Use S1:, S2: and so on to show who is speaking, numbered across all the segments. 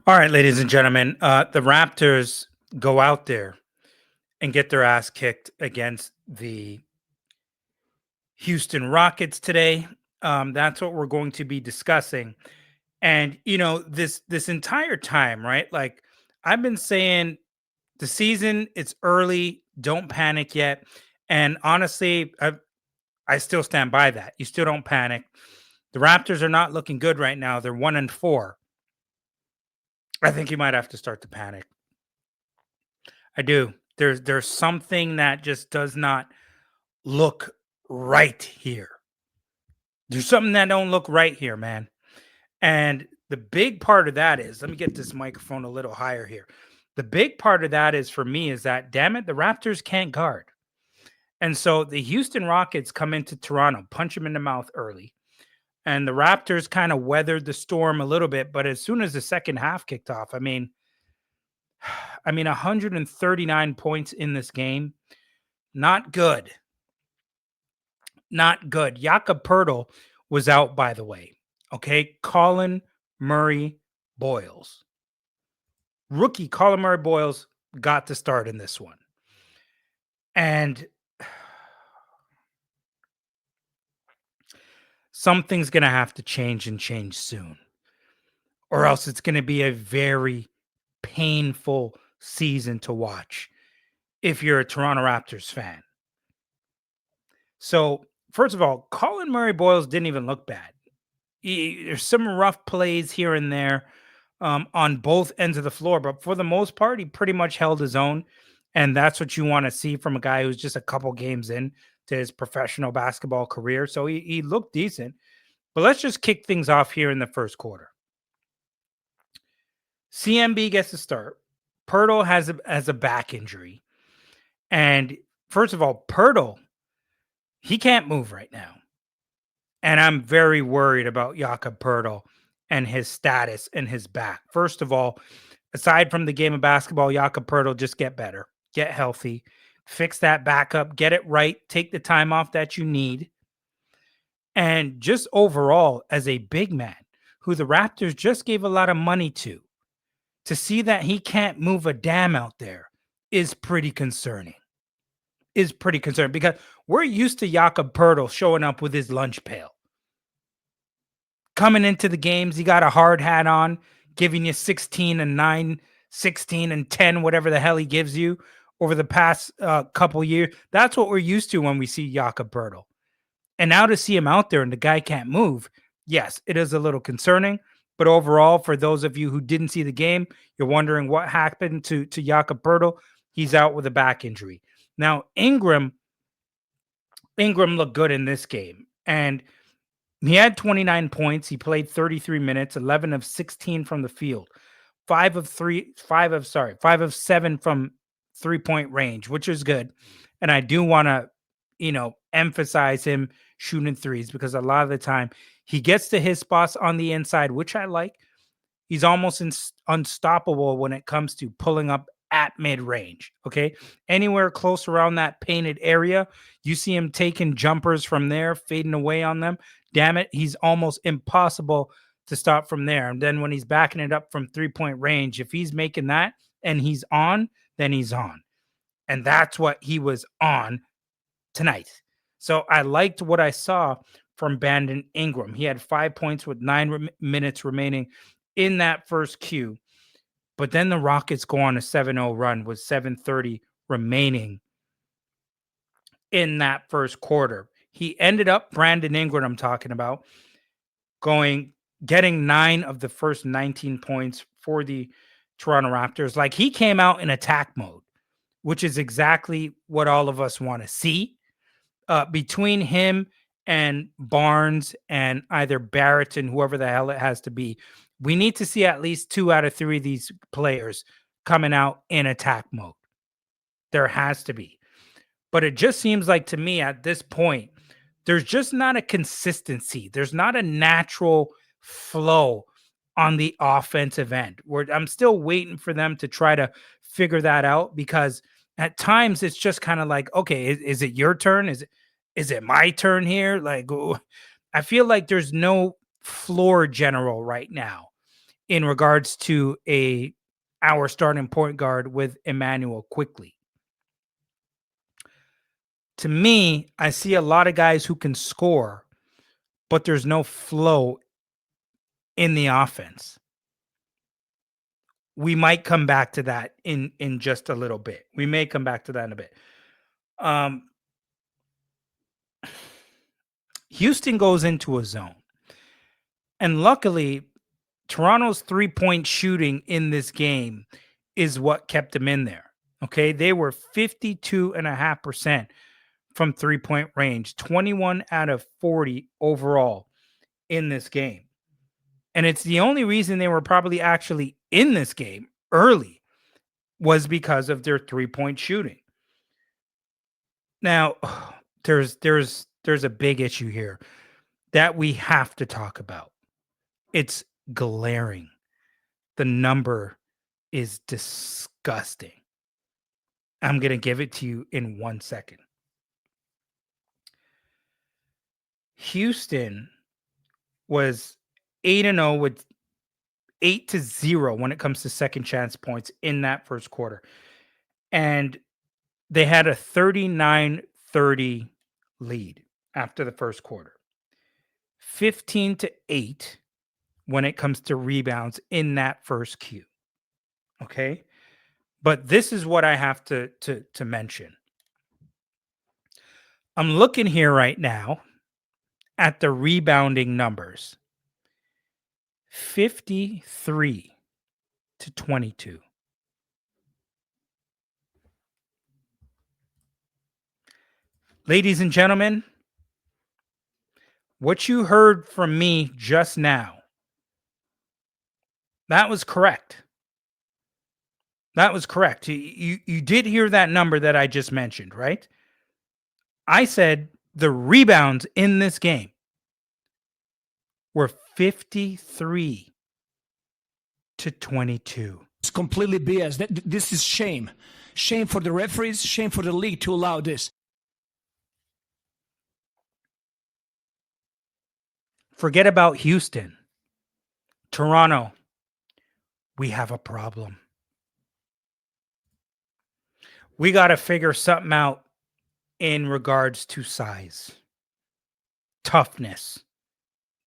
S1: All right, ladies and gentlemen, the Raptors go out there and get their ass kicked against the Houston Rockets today. That's what we're going to be discussing. And this entire time, right? Like I've been saying, the season it's early. Don't panic yet. And honestly, I still stand by that. You still don't panic. The Raptors are not looking good right now. They're 1-4. I think you might have to start to panic. I do. There's something that just does not look right here. There's something that don't look right here, man. And the big part of that is, let me get this microphone a little higher here. The big part of that is for me is that damn it, the Raptors can't guard. And so the Houston Rockets come into Toronto, punch them in the mouth early. And the Raptors kind of weathered the storm a little bit, but as soon as the second half kicked off, I mean 139 points in this game. Not good. Not good. Jakob Pertl was out, by the way. Okay. Colin Murray Boyles. Rookie Colin Murray Boyles got to start in this one. And something's going to have to change and change soon, or else it's going to be a very painful season to watch if you're a Toronto Raptors fan. So, first of all, Colin Murray Boyles didn't even look bad. There's some rough plays here and there on both ends of the floor, but for the most part, he pretty much held his own. And that's what you want to see from a guy who's just a couple games in to his professional basketball career. So he looked decent. But let's just kick things off here in the first quarter. CMB gets to start. Pirtle has a back injury. And first of all, Pirtle, he can't move right now. And I'm very worried about Jakob Pertl and his status and his back. First of all, aside from the game of basketball, Jakob Pertl, just get better, get healthy, fix that back up, get it right, take the time off that you need. And just overall, as a big man who the Raptors just gave a lot of money to see that he can't move a damn out there is pretty concerning. Is pretty concerning because we're used to Jakob Pertl showing up with his lunch pail. Coming into the games, he got a hard hat on, giving you 16 and 9, 16 and 10, whatever the hell he gives you over the past couple years. That's what we're used to when we see Jakob Pertl. And now to see him out there and the guy can't move, yes, it is a little concerning. But overall, for those of you who didn't see the game, you're wondering what happened to Jakob Pertl. He's out with a back injury. Now, Ingram looked good in this game. And he had 29 points. He played 33 minutes, 11 of 16 from the field, 5 of 7 from 3-point range, which is good. And I do want to, emphasize him shooting threes because a lot of the time he gets to his spots on the inside, which I like. He's almost unstoppable when it comes to pulling up at mid range. Okay. Anywhere close around that painted area, you see him taking jumpers from there, fading away on them. Damn it. He's almost impossible to stop from there. And then when he's backing it up from 3-point range, if he's making that and he's on, then he's on. And that's what he was on tonight. So I liked what I saw from Brandon Ingram. He had 5 points with 9 minutes remaining in that first Q. But then the Rockets go on a 7-0 run with 7:30 remaining in that first quarter. He ended up, Brandon Ingram I'm talking about, getting 9 of the first 19 points for the Toronto Raptors. Like he came out in attack mode, which is exactly what all of us want to see. Between him and Barnes and either Barrett and whoever the hell it has to be, we need to see at least 2 out of 3 of these players coming out in attack mode. There has to be. But it just seems like to me at this point, there's just not a consistency. There's not a natural flow on the offensive end. I'm still waiting for them to try to figure that out because at times it's just kind of like, okay, is it your turn? Is it my turn here? Like, I feel like there's no floor general right now. in regards to our starting point guard with Emmanuel quickly. To me, I see a lot of guys who can score, but there's no flow in the offense. We might come back to that in just a little bit. We may come back to that in a bit. Houston goes into a zone. And luckily, Toronto's 3-point shooting in this game is what kept them in there. Okay. They were 52.5% from 3-point range, 21 out of 40 overall in this game. And it's the only reason they were probably actually in this game early was because of their 3-point shooting. Now, there's a big issue here that we have to talk about. It's glaring. The number is disgusting. I'm going to give it to you in 1 second. Houston was 8-0 with 8-0 when it comes to second chance points in that first quarter. And they had a 39-30 lead after the first quarter. 15-8 when it comes to rebounds in that first Q. Okay? But this is what I have to mention. I'm looking here right now at the rebounding numbers. 53-22. Ladies and gentlemen, what you heard from me just now, that was correct. That was correct. You did hear that number that I just mentioned, right? I said the rebounds in this game were 53-22.
S2: It's completely BS. This is shame. Shame for the referees, shame for the league to allow this.
S1: Forget about Houston. Toronto, we have a problem. We got to figure something out in regards to size, toughness,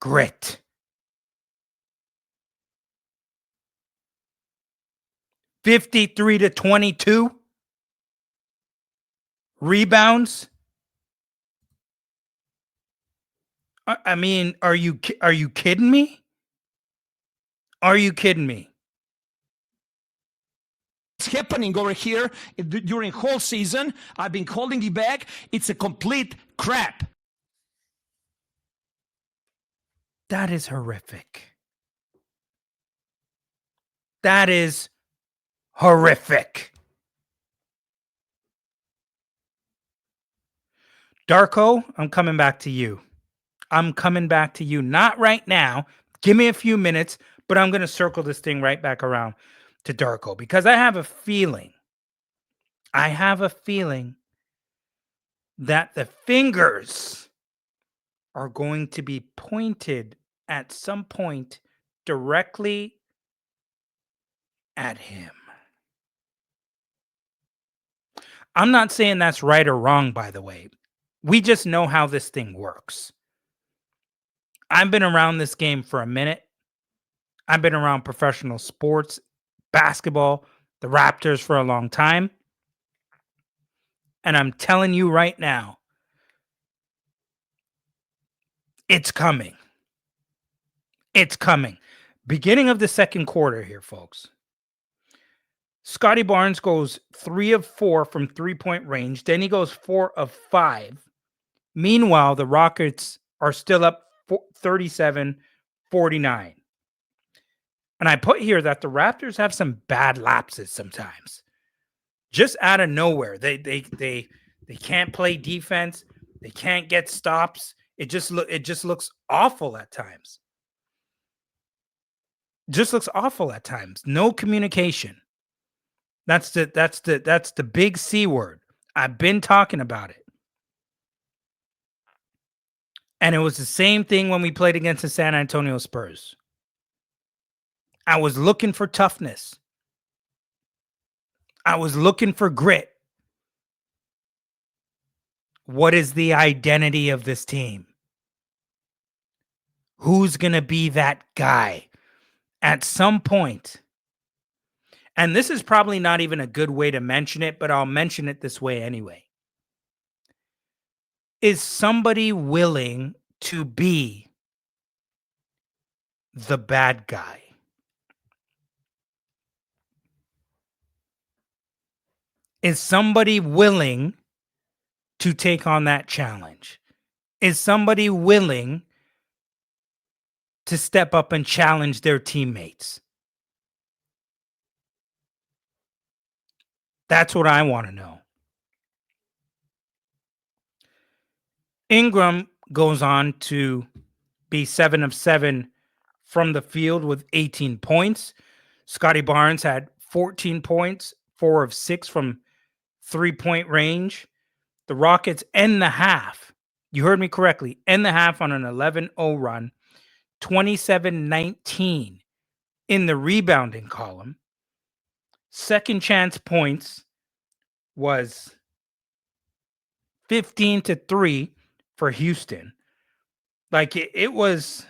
S1: grit. (53-22) rebounds. I mean, are you kidding me? Are you kidding me?
S2: It's happening over here during whole season. I've been calling it back. It's a complete crap.
S1: That is horrific. That is horrific. Darko, I'm coming back to you. I'm coming back to you. Not right now. Give me a few minutes, but I'm going to circle this thing right back around to Darko because I have a feeling that the fingers are going to be pointed at some point directly at him. I'm not saying that's right or wrong, by the way. We just know how this thing works. I've been around this game for a minute. I've been around professional sports, basketball, the Raptors for a long time. And I'm telling you right now, it's coming. It's coming. Beginning of the second quarter here, folks. Scotty Barnes goes 3 of 4 from 3-point range. Then he goes 4 of 5. Meanwhile, the Rockets are still up 37-49. And I put here that the Raptors have some bad lapses sometimes. Just out of nowhere. They can't play defense. They can't get stops. It just looks awful at times. Just looks awful at times. No communication. That's the big C word. I've been talking about it. And it was the same thing when we played against the San Antonio Spurs. I was looking for toughness. I was looking for grit. What is the identity of this team? Who's going to be that guy at some point? And this is probably not even a good way to mention it, but I'll mention it this way anyway. Is somebody willing to be the bad guy? Is somebody willing to take on that challenge? Is somebody willing to step up and challenge their teammates? That's what I want to know. Ingram goes on to be 7 of 7 from the field with 18 points. Scotty Barnes had 14 points, 4 of 6 from 3-point range. The Rockets end the half. You heard me correctly. End the half on an 11-0 run, 27-19 in the rebounding column. Second chance points was 15-3 for Houston. Like it was,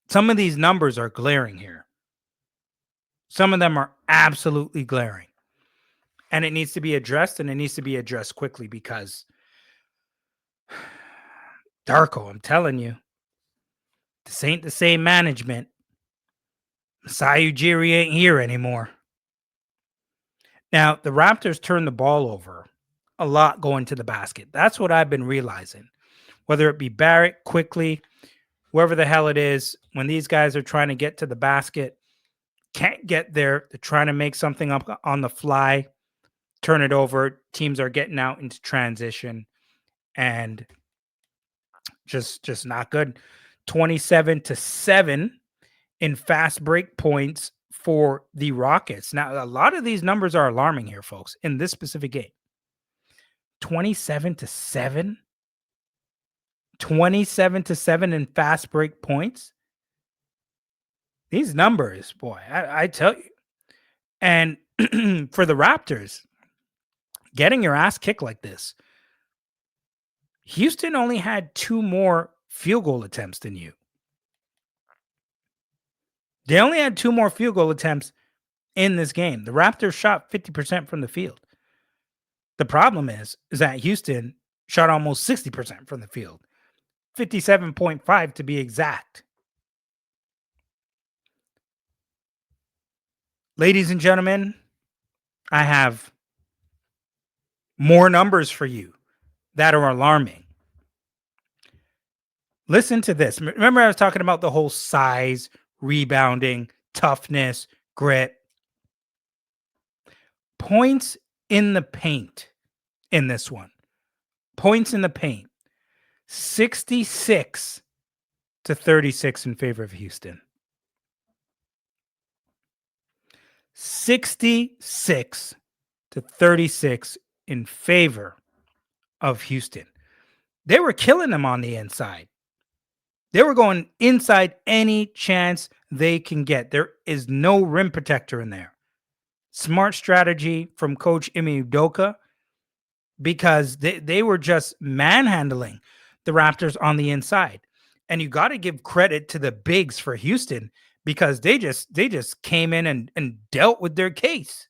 S1: some of these numbers are glaring here. Some of them are absolutely glaring. And it needs to be addressed, and it needs to be addressed quickly because Darko, I'm telling you, this ain't the same management. Masai Ujiri ain't here anymore. Now, the Raptors turn the ball over a lot going to the basket. That's what I've been realizing. Whether it be Barrett, quickly, whoever the hell it is, when these guys are trying to get to the basket, can't get there. They're trying to make something up on the fly, turn it over. Teams are getting out into transition, and just not good. 27-7 in fast break points for the Rockets. Now, a lot of these numbers are alarming here, folks, in this specific game. 27-7. 27-7 in fast break points. These numbers, boy, I tell you. And for the Raptors, getting your ass kicked like this, Houston only had 2 more field goal attempts than you. They only had 2 more field goal attempts in this game. The Raptors shot 50% from the field. The problem is that Houston shot almost 60% from the field, 57.5 to be exact. Ladies and gentlemen, I have more numbers for you that are alarming. Listen to this. Remember, I was talking about the whole size, rebounding, toughness, grit. Points in the paint in this one. Points in the paint. 66-36 in favor of Houston. 66-36 in favor of Houston. They were killing them on the inside. They were going inside any chance they can get. There is no rim protector in there. Smart strategy from Coach Ime Udoka, because they were just manhandling the Raptors on the inside. And you got to give credit to the bigs for Houston, because they just came in and dealt with their case.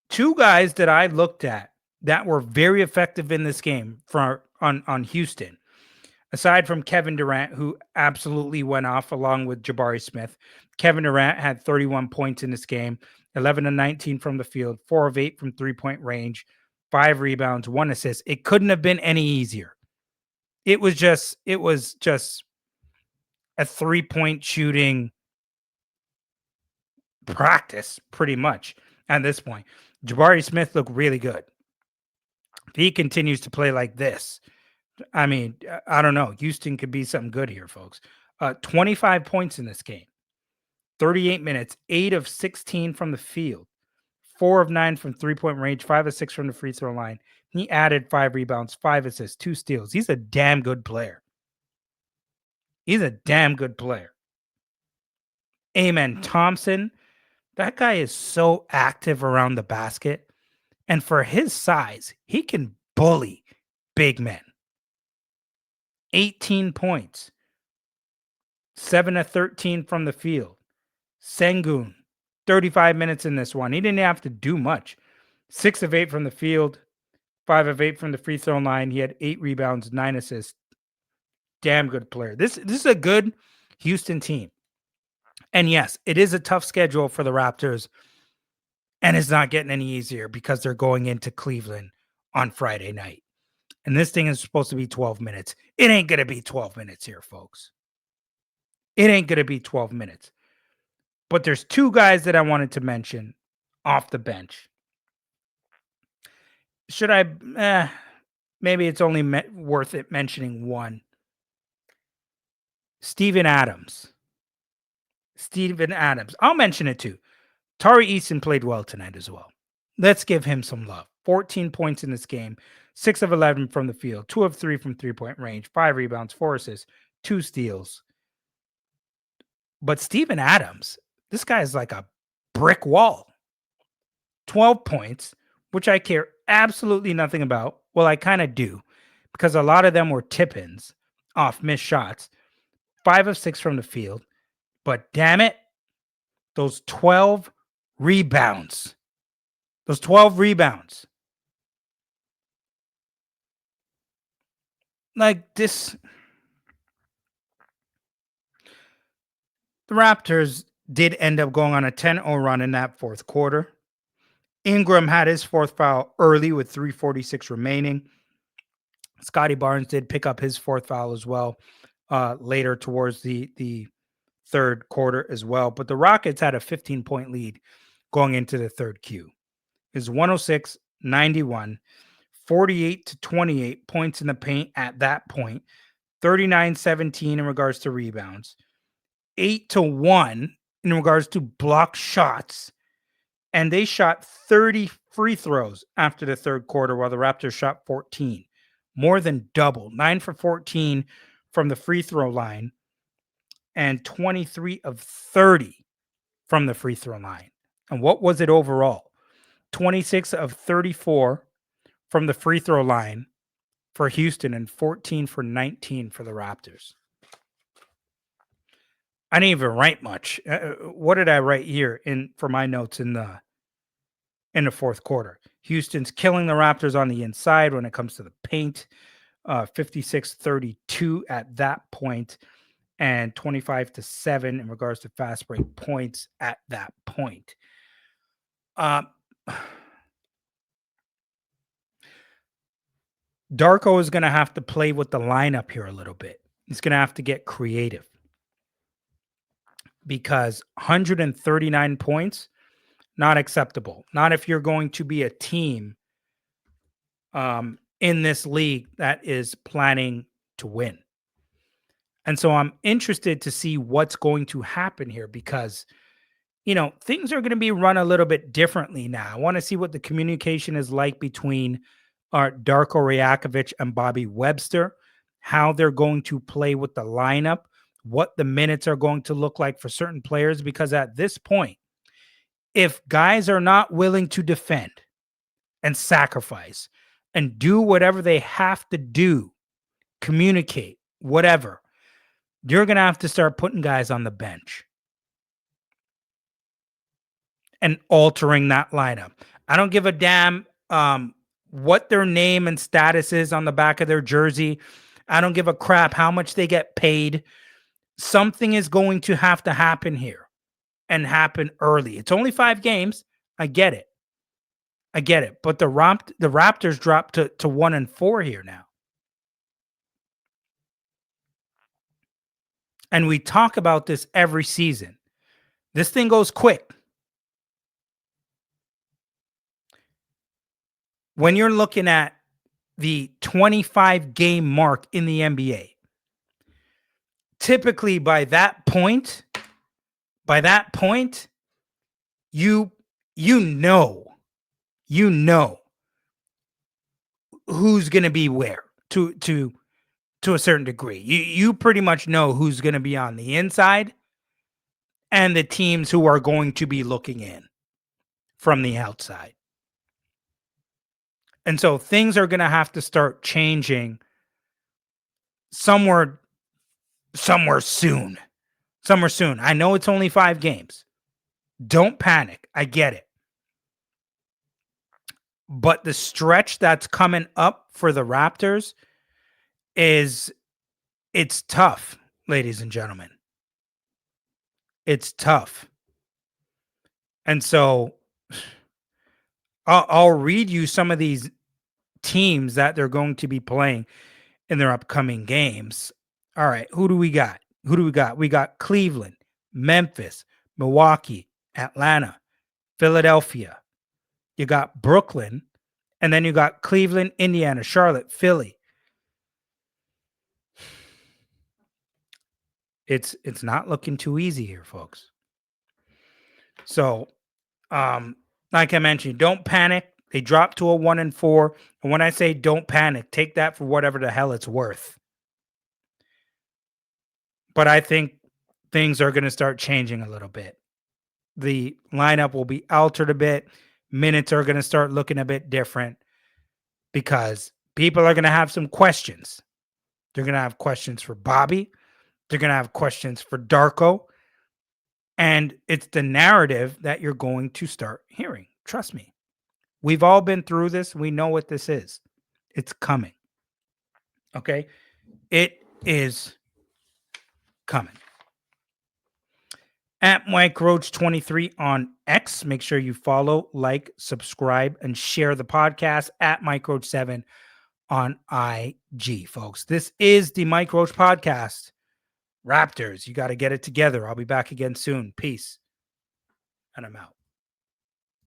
S1: 2 guys that I looked at that were very effective in this game on Houston, aside from Kevin Durant, who absolutely went off along with Jabari Smith. Kevin Durant had 31 points in this game, 11-19 from the field, 4 of 8 from 3-point range, 5 rebounds, 1 assist. It couldn't have been any easier. It was just a 3-point shooting practice, pretty much, at this point. Jabari Smith looked really good. If he continues to play like this, I mean, I don't know. Houston could be something good here, folks. 25 points in this game, 38 minutes, 8 of 16 from the field, 4 of 9 from 3-point range, 5 of 6 from the free throw line. He added 5 rebounds, 5 assists, 2 steals. He's a damn good player. He's a damn good player. Amen Thompson, that guy is so active around the basket. And for his size, he can bully big men. 18 points, 7 of 13 from the field. Sengun, 35 minutes in this one. He didn't have to do much. 6 of 8 from the field, 5 of 8 from the free throw line. He had 8 rebounds, 9 assists. Damn good player. This is a good Houston team. And yes, it is a tough schedule for the Raptors. And it's not getting any easier because they're going into Cleveland on Friday night. And this thing is supposed to be 12 minutes. It ain't going to be 12 minutes here, folks. It ain't going to be 12 minutes. But there's 2 guys that I wanted to mention off the bench. Should I? Maybe it's only worth it mentioning one. Steven Adams. I'll mention it too. Tari Eason played well tonight as well. Let's give him some love. 14 points in this game, 6 of 11 from the field, 2 of 3 from three-point range, 5 rebounds, 4 assists, 2 steals. But Steven Adams, this guy is like a brick wall. 12 points, which I care absolutely nothing about. Well, I kind of do, because a lot of them were tip-ins off missed shots. 5 of 6 from the field. But damn it, those 12 rebounds. Those 12 rebounds. Like this. The Raptors did end up going on a 10-0 run in that fourth quarter. Ingram had his 4th foul early with 3:46 remaining. Scotty Barnes did pick up his 4th foul as well later towards the third quarter as well. But the Rockets had a 15-point lead going into the third Q. It was 106-91, 48-28 points in the paint at that point, 39-17 in regards to rebounds, 8-1 in regards to block shots. And they shot 30 free throws after the third quarter, while the Raptors shot 14. More than double. 9 for 14 from the free throw line and 23 of 30 from the free throw line. And what was it overall? 26 of 34 from the free throw line for Houston and 14 for 19 for the Raptors. I didn't even write much. What did I write here for my notes in the fourth quarter? Houston's killing the Raptors on the inside when it comes to the paint. 56-32 at that point, and 25-7 in regards to fast break points at that point. Darko is going to have to play with the lineup here a little bit. He's going to have to get creative, because 139 points, not acceptable. Not if you're going to be a team in this league that is planning to win. And so I'm interested to see what's going to happen here, because, things are going to be run a little bit differently now. I want to see what the communication is like between Darko Rajaković and Bobby Webster, how they're going to play with the lineup, what the minutes are going to look like for certain players, because at this point, if guys are not willing to defend and sacrifice and do whatever they have to do, communicate, whatever, you're going to have to start putting guys on the bench and altering that lineup. I don't give a damn what their name and status is on the back of their jersey. I don't give a crap how much they get paid. Something is going to have to happen here, and happen early. It's only 5 games. I get it. But the Raptors dropped to 1-4 here now. And we talk about this every season. This thing goes quick. When you're looking at the 25 game mark in the NBA, typically by that point, you know who's going to be where to to a certain degree. You pretty much know who's going to be on the inside and the teams who are going to be looking in from the outside. And so things are going to have to start changing somewhere soon. Somewhere soon. I know it's only 5 games. Don't panic. I get it. But the stretch that's coming up for the Raptors it's tough, ladies and gentlemen. It's tough. And so I'll read you some of these teams that they're going to be playing in their upcoming games. All right, who do we got? We got Cleveland, Memphis, Milwaukee, Atlanta, Philadelphia. You got Brooklyn, and then you got Cleveland, Indiana, Charlotte, Philly. It's not looking too easy here, folks. So, like I mentioned, don't panic. They dropped to a 1-4. And when I say don't panic, take that for whatever the hell it's worth. But I think things are going to start changing a little bit. The lineup will be altered a bit. Minutes are going to start looking a bit different because people are going to have some questions. They're going to have questions for Bobby. They're going to have questions for Darko. And it's the narrative that you're going to start hearing. Trust me. We've all been through this. We know what this is. It's coming. Okay? It is coming. At Mike Roach 23 on X. Make sure you follow, like, subscribe, and share the podcast. At Mike Roach 7 on IG, folks. This is the Mike Roach Podcast. Raptors, you got to get it together. I'll be back again soon. Peace. And I'm out.